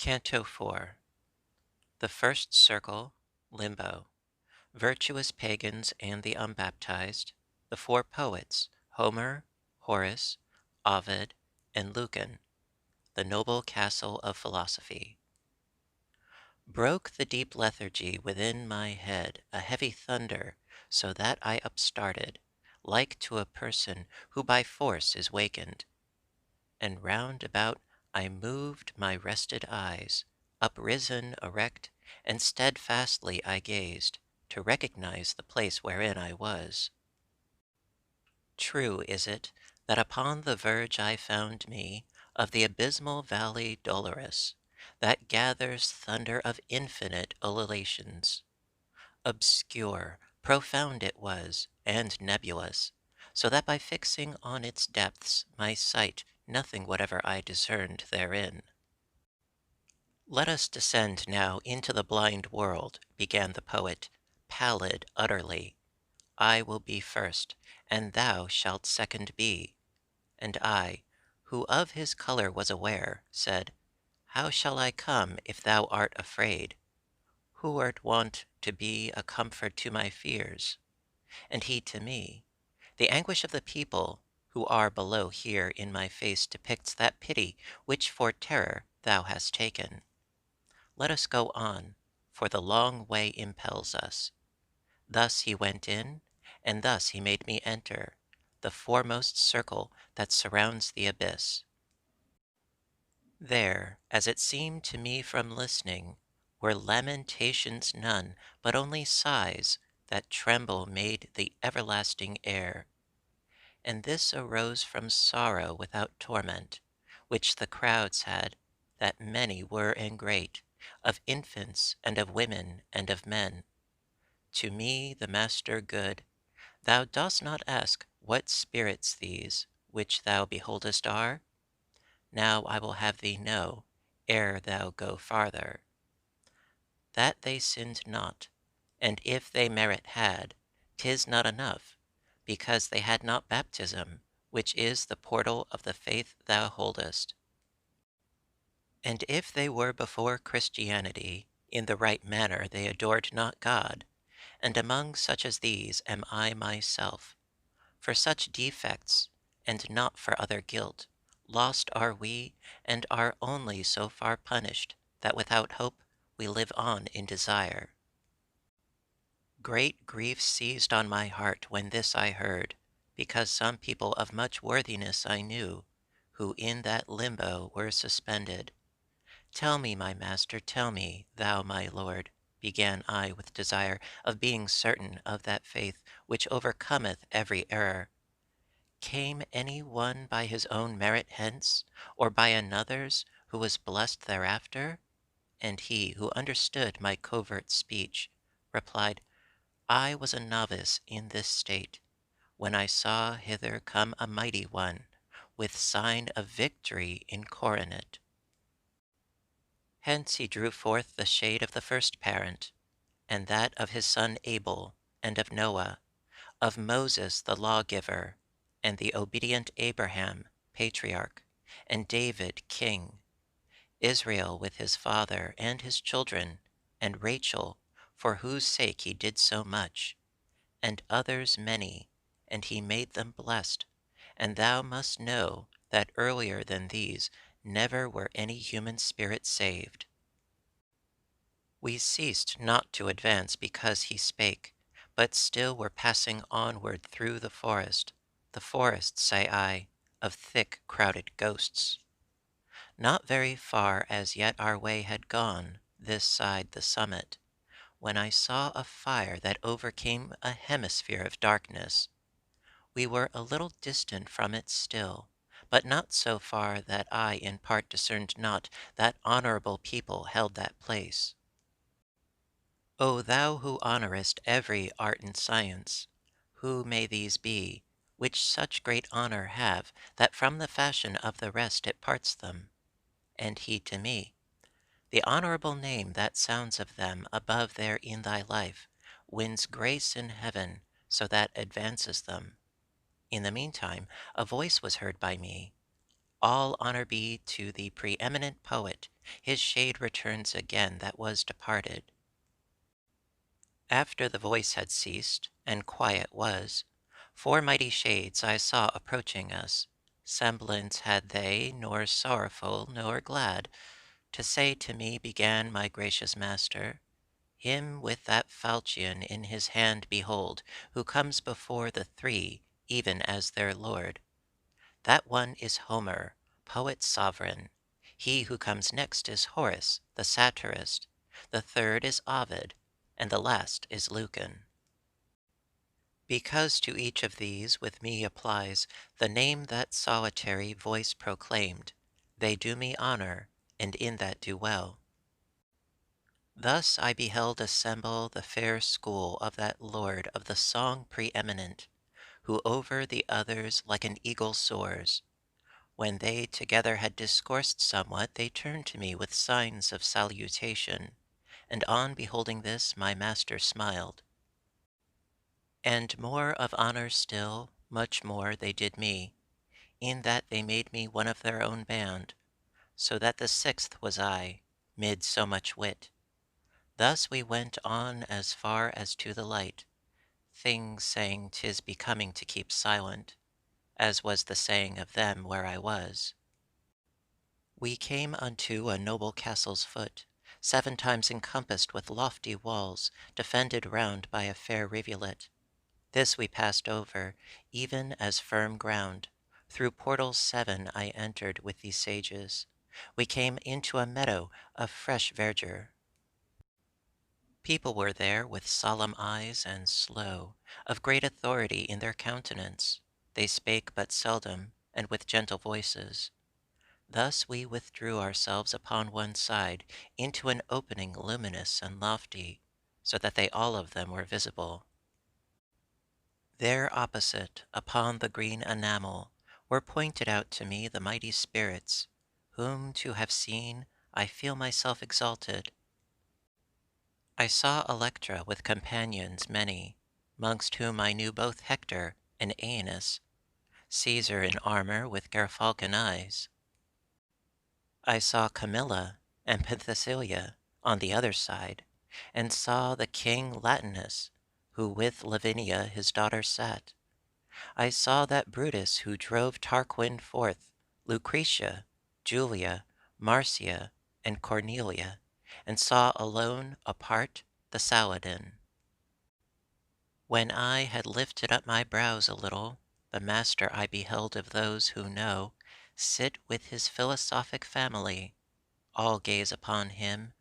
Canto 4. The first circle, Limbo. Virtuous Pagans and the Unbaptized. The four poets, Homer, Horace, Ovid, and Lucan. The noble castle of philosophy. Broke the deep lethargy within my head a heavy thunder, so that I upstarted, like to a person who by force is wakened. And round about I moved my rested eyes, uprisen erect, and steadfastly I gazed, to recognize the place wherein I was. True is it that upon the verge I found me of the abysmal valley dolorous, that gathers thunder of infinite ululations. Obscure, profound it was, and nebulous, so that by fixing on its depths my sight nothing whatever I discerned therein. Let us descend now into the blind world, began the poet, pallid utterly. I will be first, and thou shalt second be. And I, who of his colour was aware, said, How shall I come if thou art afraid? Who art wont to be a comfort to my fears? And he to me, The anguish of the people who are below here in my face depicts that pity which for terror thou hast taken. Let us go on, for the long way impels us. Thus he went in, and thus he made me enter the foremost circle that surrounds the abyss. There, as it seemed to me from listening, were lamentations none, but only sighs that tremble made the everlasting air. And this arose from sorrow without torment, which the crowds had, that many were and great, of infants and of women and of men. To me, the Master good, thou dost not ask what spirits these, which thou beholdest are? Now I will have thee know, ere thou go farther, that they sinned not, and if they merit had, 'tis not enough, because they had not baptism, which is the portal of the faith thou holdest. And if they were before Christianity, in the right manner they adored not God, and among such as these am I myself. For such defects, and not for other guilt, lost are we, and are only so far punished, that without hope we live on in desire. Great grief seized on my heart when this I heard, because some people of much worthiness I knew, who in that limbo were suspended. Tell me, my master, tell me, thou my lord, began I with desire of being certain of that faith which overcometh every error. Came any one by his own merit hence, or by another's who was blessed thereafter? And he, who understood my covert speech, replied, I was a novice in this state, when I saw hither come a mighty one, with sign of victory incoronet. Hence he drew forth the shade of the first parent, and that of his son Abel, and of Noah, of Moses the lawgiver, and the obedient Abraham, patriarch, and David, king, Israel with his father and his children, and Rachel, for whose sake he did so much, and others many, and he made them blessed. And thou must know that earlier than these never were any human spirit saved. We ceased not to advance because he spake, but still were passing onward through the forest, say I, of thick crowded ghosts. Not very far as yet our way had gone, this side the summit, when I saw a fire that overcame a hemisphere of darkness. We were a little distant from it still, but not so far that I in part discerned not that honorable people held that place. O thou who honourest every art and science, who may these be, which such great honour have, that from the fashion of the rest it parts them? And he to me, The honourable name that sounds of them above there in thy life, wins grace in heaven, so that advances them. In the meantime, a voice was heard by me. All honor be to the preeminent poet, his shade returns again that was departed. After the voice had ceased, and quiet was, four mighty shades I saw approaching us. Semblance had they, nor sorrowful nor glad. To say to me began my gracious master, him with that falchion in his hand behold, who comes before the three, even as their lord. That one is Homer, poet sovereign. He who comes next is Horace, the satirist. The third is Ovid, and the last is Lucan. Because to each of these with me applies the name that solitary voice proclaimed, they do me honor, and in that do well. Thus I beheld assemble the fair school of that lord of the song preeminent, who over the others like an eagle soars. When they together had discoursed somewhat, they turned to me with signs of salutation, and on beholding this my master smiled. And more of honour still, much more they did me, in that they made me one of their own band, so that the sixth was I, mid so much wit. Thus we went on as far as to the light, things saying 'tis becoming to keep silent, as was the saying of them where I was. We came unto a noble castle's foot, 7 times encompassed with lofty walls, defended round by a fair rivulet. This we passed over, even as firm ground. Through portals 7 I entered with these sages. We came into a meadow of fresh verdure. People were there with solemn eyes and slow, of great authority in their countenance. They spake but seldom, and with gentle voices. Thus we withdrew ourselves upon one side into an opening luminous and lofty, so that they all of them were visible. There opposite, upon the green enamel, were pointed out to me the mighty spirits, whom to have seen I feel myself exalted. I saw Electra with companions many, mongst whom I knew both Hector and Aeneas, Caesar in armour with gerfalcon eyes. I saw Camilla and Penthesilea on the other side, and saw the King Latinus, who with Lavinia his daughter sat. I saw that Brutus who drove Tarquin forth, Lucretia, Julia, Marcia, and Cornelia, and saw alone, apart, the Saladin. When I had lifted up my brows a little, the master I beheld of those who know sit with his philosophic family. All gaze upon him,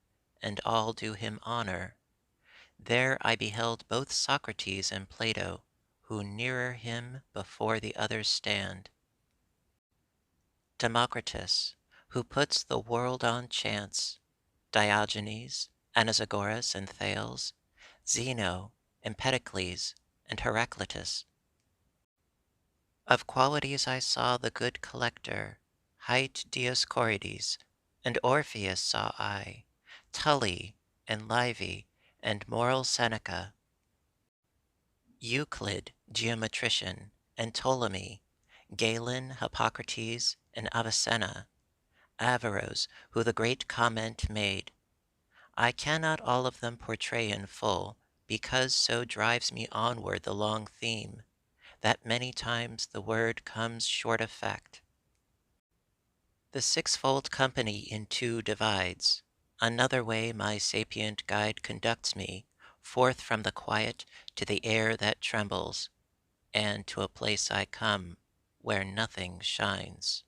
and all do him honor. There I beheld both Socrates and Plato, who nearer him before the others stand. Democritus, who puts the world on chance, Diogenes, Anaxagoras and Thales, Zeno, Empedocles, and Heraclitus. Of qualities I saw the good collector, hight Dioscorides, and Orpheus saw I, Tully, and Livy, and moral Seneca, Euclid, geometrician, and Ptolemy, Galen, Hippocrates, and Avicenna, Averroes, who the great comment made. I cannot all of them portray in full, because so drives me onward the long theme, that many times the word comes short of fact. The sixfold company in two divides. Another way my sapient guide conducts me, forth from the quiet to the air that trembles, and to a place I come where nothing shines.